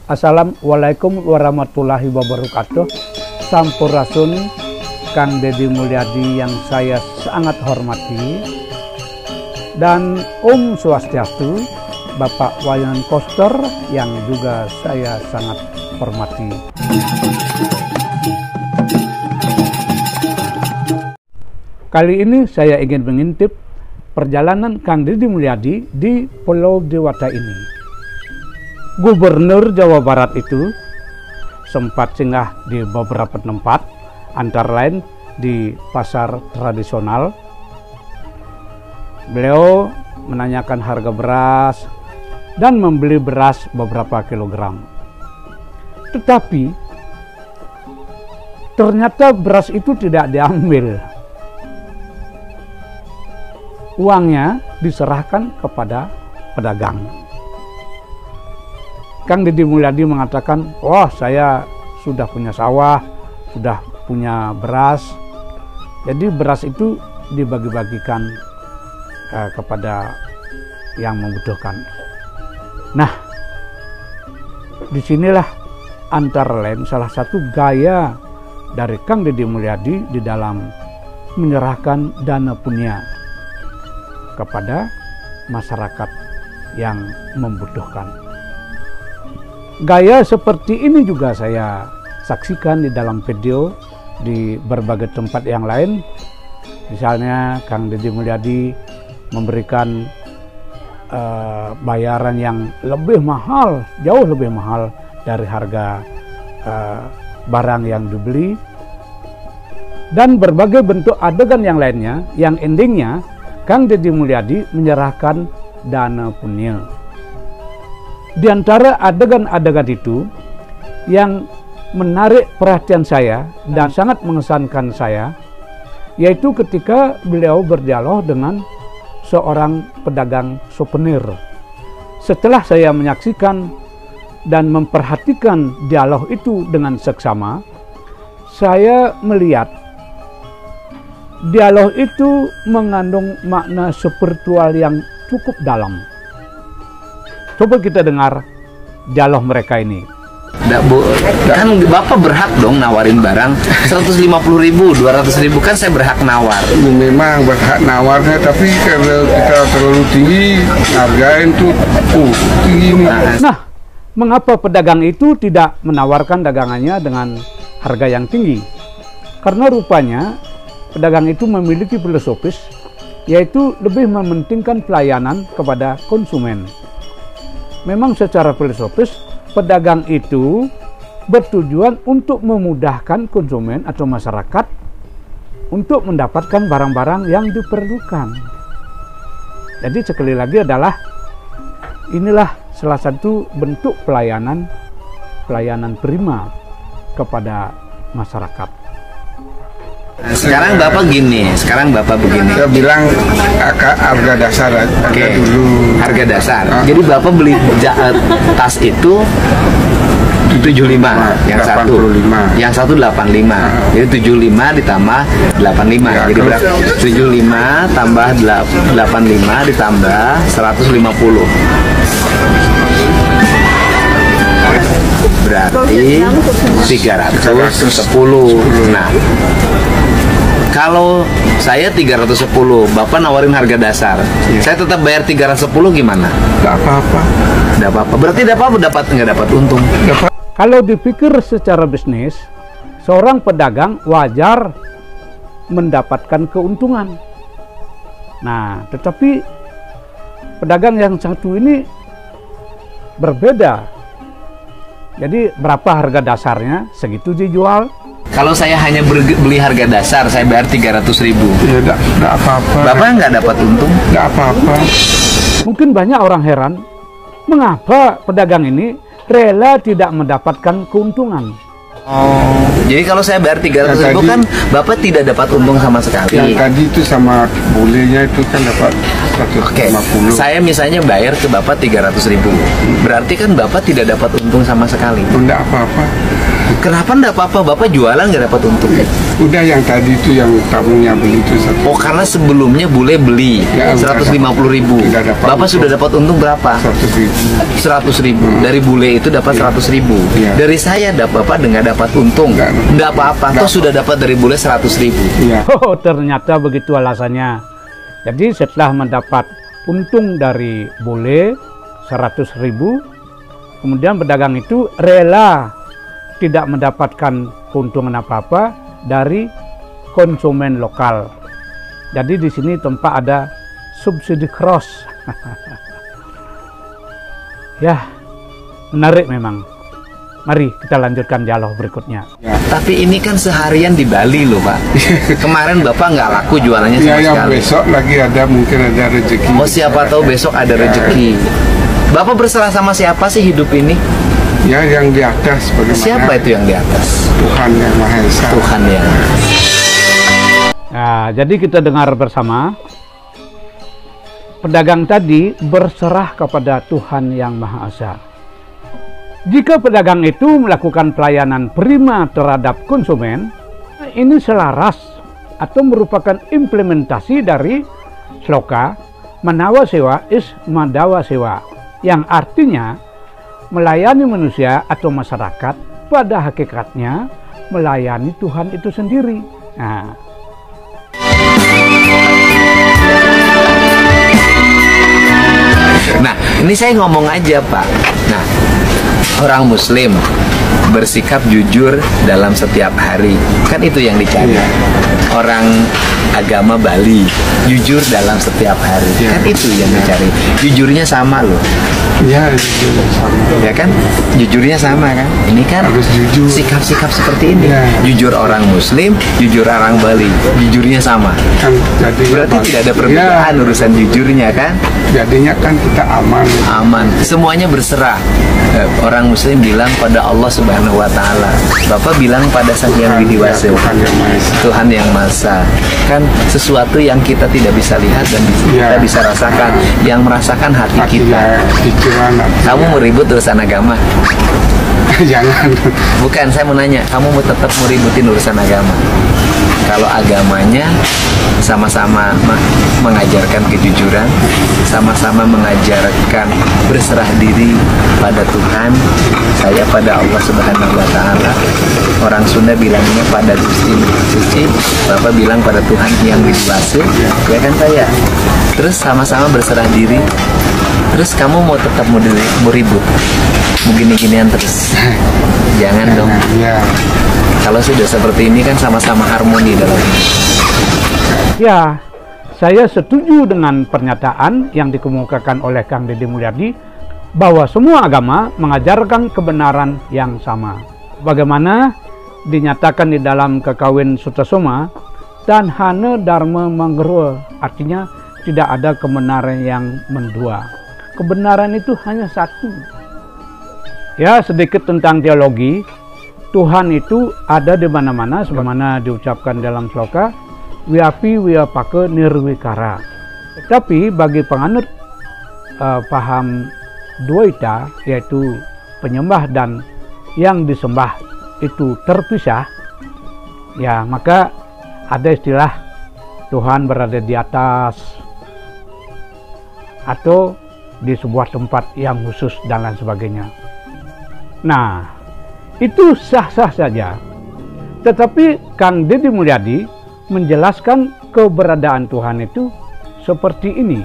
Assalamualaikum warahmatullahi wabarakatuh. Sampurasun Kang Deddy Mulyadi yang saya sangat hormati, dan Om Swastiastu Bapak Wayan Koster yang juga saya sangat hormati. Kali ini saya ingin mengintip perjalanan Kang Deddy Mulyadi di Pulau Dewata ini. Gubernur Jawa Barat itu sempat singgah di beberapa tempat, antara lain di pasar tradisional. Beliau menanyakan harga beras dan membeli beras beberapa kilogram. Tetapi ternyata beras itu tidak diambil. Uangnya diserahkan kepada pedagang. Kang Deddy Mulyadi mengatakan, wah saya sudah punya sawah, sudah punya beras. Jadi beras itu dibagi-bagikan kepada yang membutuhkan. Nah, disinilah antara lain salah satu gaya dari Kang Deddy Mulyadi di dalam menyerahkan dana punya kepada masyarakat yang membutuhkan. Gaya seperti ini juga saya saksikan di dalam video di berbagai tempat yang lain. Misalnya Kang Deddy Mulyadi memberikan bayaran yang lebih mahal, jauh lebih mahal dari harga barang yang dibeli, dan berbagai bentuk adegan yang lainnya, yang endingnya Kang Deddy Mulyadi menyerahkan dana punya. Di antara adegan-adegan itu yang menarik perhatian saya dan sangat mengesankan saya, yaitu ketika beliau berdialog dengan seorang pedagang souvenir. Setelah saya menyaksikan dan memperhatikan dialog itu dengan seksama, saya melihat dialog itu mengandung makna spiritual yang cukup dalam. Coba kita dengar dialog mereka ini. Kan Bapak berhak dong nawarin barang 150.000, 200.000, kan saya berhak nawar. Memang berhak nawarnya, tapi kalau kita terlalu tinggi hargain tuh tinggi. Nah, mengapa pedagang itu tidak menawarkan dagangannya dengan harga yang tinggi? Karena rupanya pedagang itu memiliki filosofis, yaitu lebih mementingkan pelayanan kepada konsumen. Memang secara filosofis pedagang itu bertujuan untuk memudahkan konsumen atau masyarakat untuk mendapatkan barang-barang yang diperlukan. Jadi sekali lagi inilah salah satu bentuk pelayanan prima kepada masyarakat. Nah, sekarang Bapak begini. Saya bilang harga dasar aja dulu. Harga dasar. Jadi Bapak beli tas itu 75, yang 85. satu 85. Jadi 75 ditambah 85. Ya, jadi berapa? 75 tambah 85 ditambah 150. Berarti 310. Nah, kalau saya 310, Bapak nawarin harga dasar, saya tetap bayar 310 gimana? Nggak apa-apa. Nggak apa-apa. Berarti nggak dapat untung. Kalau dipikir secara bisnis, seorang pedagang wajar mendapatkan keuntungan. Nah, tetapi pedagang yang satu ini berbeda. Jadi berapa harga dasarnya, segitu dijual. Kalau saya hanya beli harga dasar, saya bayar 300.000. Ya nggak apa-apa. Bapak nggak dapat untung? Nggak apa-apa. Mungkin banyak orang heran, mengapa pedagang ini rela tidak mendapatkan keuntungan. Oh, jadi kalau saya bayar 300.000 kan Bapak tidak dapat untung sama sekali. Yang tadi itu sama bolehnya itu kan dapat 150. Oke, saya misalnya bayar ke Bapak 300.000. Berarti kan Bapak tidak dapat untung sama sekali. Enggak apa-apa. Kenapa enggak apa-apa? Bapak jualan nggak dapat untung? Udah yang tadi itu yang tamunya beli itu Oh, karena sebelumnya bule beli Ya, 150.000. tidak dapat Bapak untung. sudah dapat untung berapa? 100.000. 100.000. Dari bule itu dapat 100.000. Iya. Dari saya Bapak nggak dapat untung. Nggak apa-apa. Toh sudah dapat dari bule 100.000. Iya. Oh, ternyata begitu alasannya. Jadi setelah mendapat untung dari bule 100.000, kemudian pedagang itu rela tidak mendapatkan keuntungan apa-apa dari konsumen lokal. Jadi di sini tempat ada subsidi cross. Ya, menarik memang. Mari kita lanjutkan dialog berikutnya. Tapi ini kan seharian di Bali loh Pak. Kemarin Bapak nggak laku jualannya sama Ya, yang sekali. besok lagi ada mungkin ada rezeki. Oh, siapa tahu besok ada rezeki. Bapak berserah sama siapa sih hidup ini? Ya, yang di atas bagaimana? Siapa itu yang di atas? Tuhan yang Maha Esa. Tuhan yang. Nah, jadi kita dengar bersama. Pedagang tadi berserah kepada Tuhan yang Maha Esa. Jika pedagang itu melakukan pelayanan prima terhadap konsumen, ini selaras atau merupakan implementasi dari sloka Manawa Sewa is Madawa Sewa, yang artinya melayani manusia atau masyarakat pada hakikatnya melayani Tuhan itu sendiri. Nah, ini saya ngomong aja Pak. Nah, orang Muslim bersikap jujur dalam setiap hari, kan itu yang dicari. Orang agama Bali jujur dalam setiap hari, kan itu yang dicari. Jujurnya sama loh. Ya, jujur sama. Ya kan, jujurnya sama kan. Ini kan Harus jujur. sikap-sikap seperti ini. Ya. Jujur orang Muslim, jujur orang Bali, jujurnya sama. Kan jadinya Berarti tidak ada perbedaan urusan jujurnya kan. Jadinya kan kita aman. Aman, semuanya berserah. Orang Muslim bilang pada Allah Subhanahu Wa Taala. Bapak bilang pada Sang Hyang Widiwasa, Tuhan yang Maha Esa. Tuhan yang Maha Esa. Kan sesuatu yang kita tidak bisa lihat dan kita Ya. bisa rasakan. Yang merasakan hati kita. Pikiran. Kamu mau ribut urusan agama? Jangan. Bukan, saya mau nanya, kamu mau tetap mau ributin urusan agama? Kalau agamanya sama-sama mengajarkan kejujuran, sama-sama mengajarkan berserah diri pada Tuhan, saya pada Allah Subhanahu Wa Taala. Orang Sunda bilangnya pada Gusti Suci, Bapak bilang pada Tuhan yang Widiwasa, ya kan saya. Terus sama-sama berserah diri. Terus kamu mau tetap mau ribut, mau gini-ginian terus? Jangan dong. Ya. Kalau sudah seperti ini kan sama-sama harmoni dalam hidup. Ya, saya setuju dengan pernyataan yang dikemukakan oleh Kang Deddy Mulyadi bahwa semua agama mengajarkan kebenaran yang sama. Bagaimana dinyatakan di dalam Kekawin Sutasoma, dan hana dharma manggerwa, artinya tidak ada kebenaran yang mendua. Kebenaran itu hanya satu. Ya, sedikit tentang teologi. Tuhan itu ada di mana-mana, sebagaimana diucapkan dalam sloka Wiapi Wiapake Nirwikara. Tetapi bagi penganut paham Dwaita, yaitu penyembah dan yang disembah itu terpisah, ya maka ada istilah Tuhan berada di atas atau di sebuah tempat yang khusus dan lain sebagainya. Nah, itu sah-sah saja. Tetapi Kang Deddy Mulyadi menjelaskan keberadaan Tuhan itu seperti ini.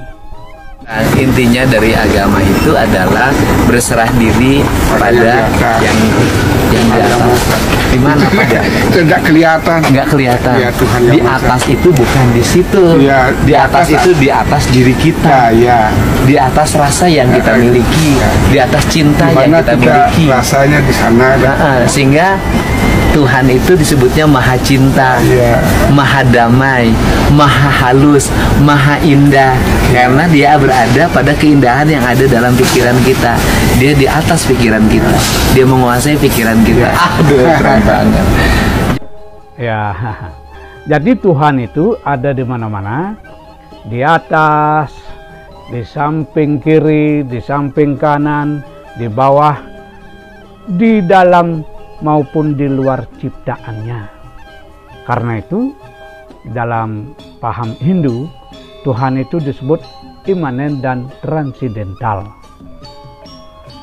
Nah, intinya dari agama itu adalah berserah diri pada yang di atas. Di mana pada? Tidak kelihatan. Nggak kelihatan. Ya, Tuhan yang Di Maha Esa. atas itu bukan di situ. Ya, di atas itu di atas diri kita. Ya. Di atas rasa yang kita miliki. Di atas cinta yang Dimana kita kita miliki. rasanya di sana. Nah, sehingga Tuhan itu disebutnya maha cinta, maha damai, maha halus, maha indah. Karena dia berada pada keindahan yang ada dalam pikiran kita. Dia di atas pikiran kita. Dia menguasai pikiran kita. Aduh, keren banget. Ya, jadi Tuhan itu ada di mana-mana, di atas, di samping kiri, di samping kanan, di bawah, di dalam maupun di luar ciptaannya. Karena itu, dalam paham Hindu, Tuhan itu disebut imanen dan transidental.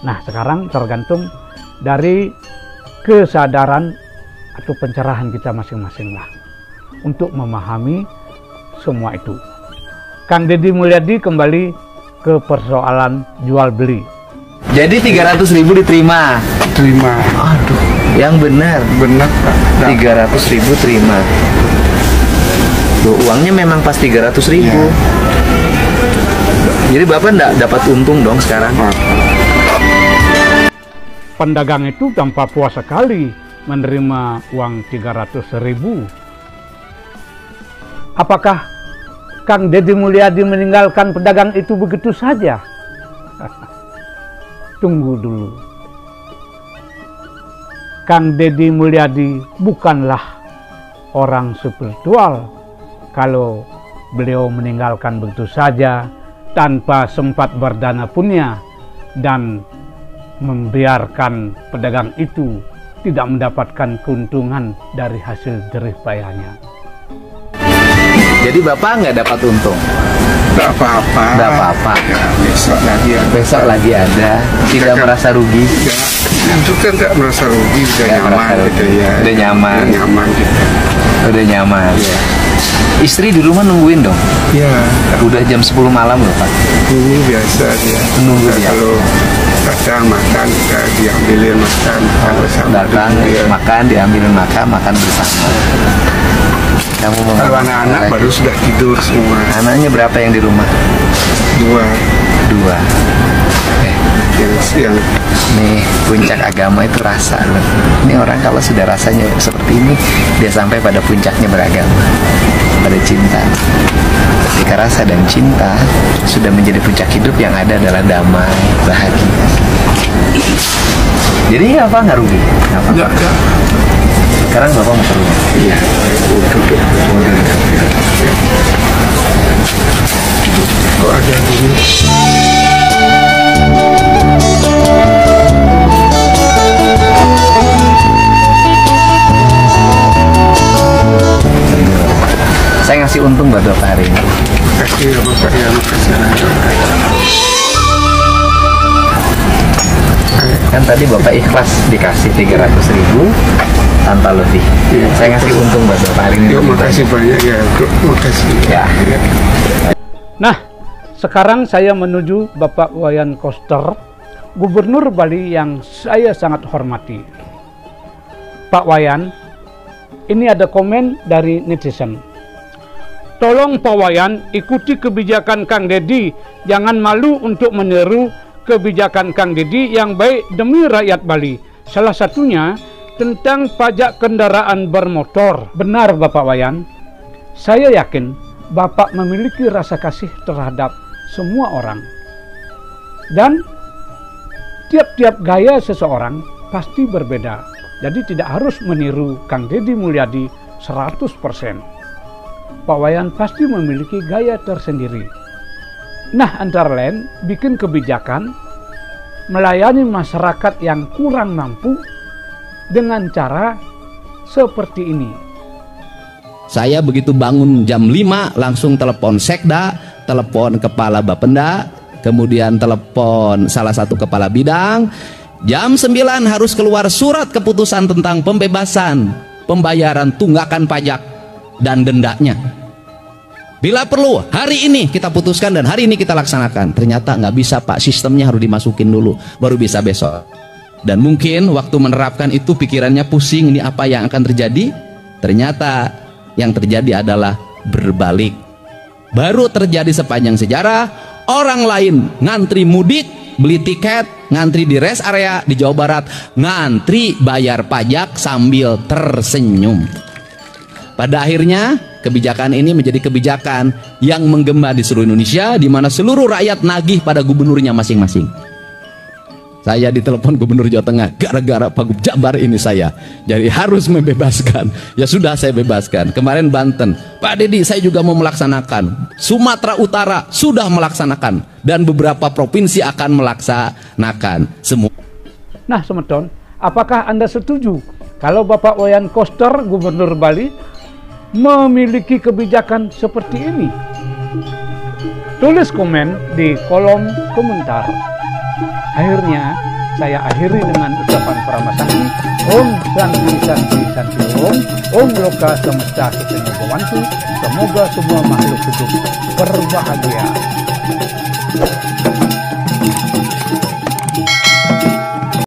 Nah, sekarang tergantung dari kesadaran atau pencerahan kita masing-masing lah untuk memahami semua itu. Kang Deddy Mulyadi kembali ke persoalan jual beli. Jadi 300.000 diterima. Terima. Aduh, yang benar. Benar Pak. 300.000 terima. Loh, uangnya memang pas 300.000. Ya. Jadi Bapak enggak dapat untung dong sekarang? Pedagang itu tanpa puas sekali menerima uang 300.000. Apakah Kang Deddy Mulyadi meninggalkan pedagang itu begitu saja? Tunggu dulu. Kang Deddy Mulyadi bukanlah orang spiritual kalau beliau meninggalkan begitu saja tanpa sempat berdana punya dan membiarkan pedagang itu tidak mendapatkan keuntungan dari hasil jerih payahnya. Jadi Bapak nggak dapat untung? Tidak apa-apa. Nggak apa-apa. Ya, besok lagi ada. Besok lagi ada. Tidak merasa rugi? Ya, itu kan tidak merasa rugi, udah Nggak nyaman merasa gitu rugi. ya. Udah nyaman. Udah nyaman gitu. Udah nyaman. Ya. Istri di rumah nungguin dong? Ya, Udah jam 10 malam loh Pak. ini biasa dia. Nunggu Nah, dia. kalau datang makan, kita diambilin makan. Kalau sama Datang, ya. makan, diambilin makan bersama. Kamu mau Kalau ngomong anak-anak apa baru lagi? sudah tidur semua. Anaknya berapa yang di rumah? 2 2. yang Nih, puncak agama itu rasa loh. Ini orang kalau sudah rasanya seperti ini, dia sampai pada puncaknya beragama, pada cinta. Ketika rasa dan cinta sudah menjadi puncak hidup, yang ada adalah damai, bahagia. Jadi apa nggak rugi? Nggak apa-apa. enggak. Sekarang Bapak mau ke rumah. Iya. Kok ada ini? Saya ngasih untung buat Bapak hari ini. Kasih ya Bapak ya, makasih. Kan tadi Bapak ikhlas dikasih 300.000 tanpa lebih. Iya. Saya ngasih untung buat Bapak hari ini. Yuk, lebih makasih banyak. banyak ya, Bro. Makasih. Ya. Nah, sekarang saya menuju Bapak Wayan Koster, Gubernur Bali yang saya sangat hormati. Pak Wayan, ini ada komen dari netizen. Tolong Pak Wayan ikuti kebijakan Kang Deddy, jangan malu untuk meniru kebijakan Kang Deddy yang baik demi rakyat Bali. Salah satunya tentang pajak kendaraan bermotor. Benar Bapak Wayan, saya yakin Bapak memiliki rasa kasih terhadap semua orang. Dan tiap-tiap gaya seseorang pasti berbeda. Jadi tidak harus meniru Kang Deddy Mulyadi 100%. Pak Wayan pasti memiliki gaya tersendiri. Nah, antara lain bikin kebijakan melayani masyarakat yang kurang mampu dengan cara seperti ini. Saya begitu bangun jam 5 langsung telepon sekda, telepon kepala Bapenda, kemudian telepon salah satu kepala bidang. Jam 9 harus keluar surat keputusan tentang pembebasan pembayaran tunggakan pajak dan dendanya. Bila perlu hari ini kita putuskan dan hari ini kita laksanakan. Ternyata nggak bisa Pak, sistemnya harus dimasukin dulu baru bisa besok. Dan mungkin waktu menerapkan itu pikirannya pusing, ini apa yang akan terjadi. Ternyata yang terjadi adalah berbalik. Baru terjadi sepanjang sejarah, orang lain ngantri mudik beli tiket, ngantri di rest area di Jawa Barat, ngantri bayar pajak sambil tersenyum. Pada akhirnya kebijakan ini menjadi kebijakan yang menggema di seluruh Indonesia, di mana seluruh rakyat nagih pada gubernurnya masing-masing. Saya ditelepon Gubernur Jawa Tengah, gara-gara Pak Jabar ini saya jadi harus membebaskan. Ya sudah, saya bebaskan. Kemarin Banten, Pak Dedi saya juga mau melaksanakan. Sumatera Utara sudah melaksanakan, dan beberapa provinsi akan melaksanakan semua. Nah, Semeton, apakah Anda setuju kalau Bapak Wayan Koster, Gubernur Bali, memiliki kebijakan seperti ini? Tulis komen di kolom komentar. Akhirnya saya akhiri dengan ucapan Paramasakti, Om Santi Santi Santi Om, Om Loka Semesta Kita Bawantu. Semoga semua makhluk hidup berbahagia.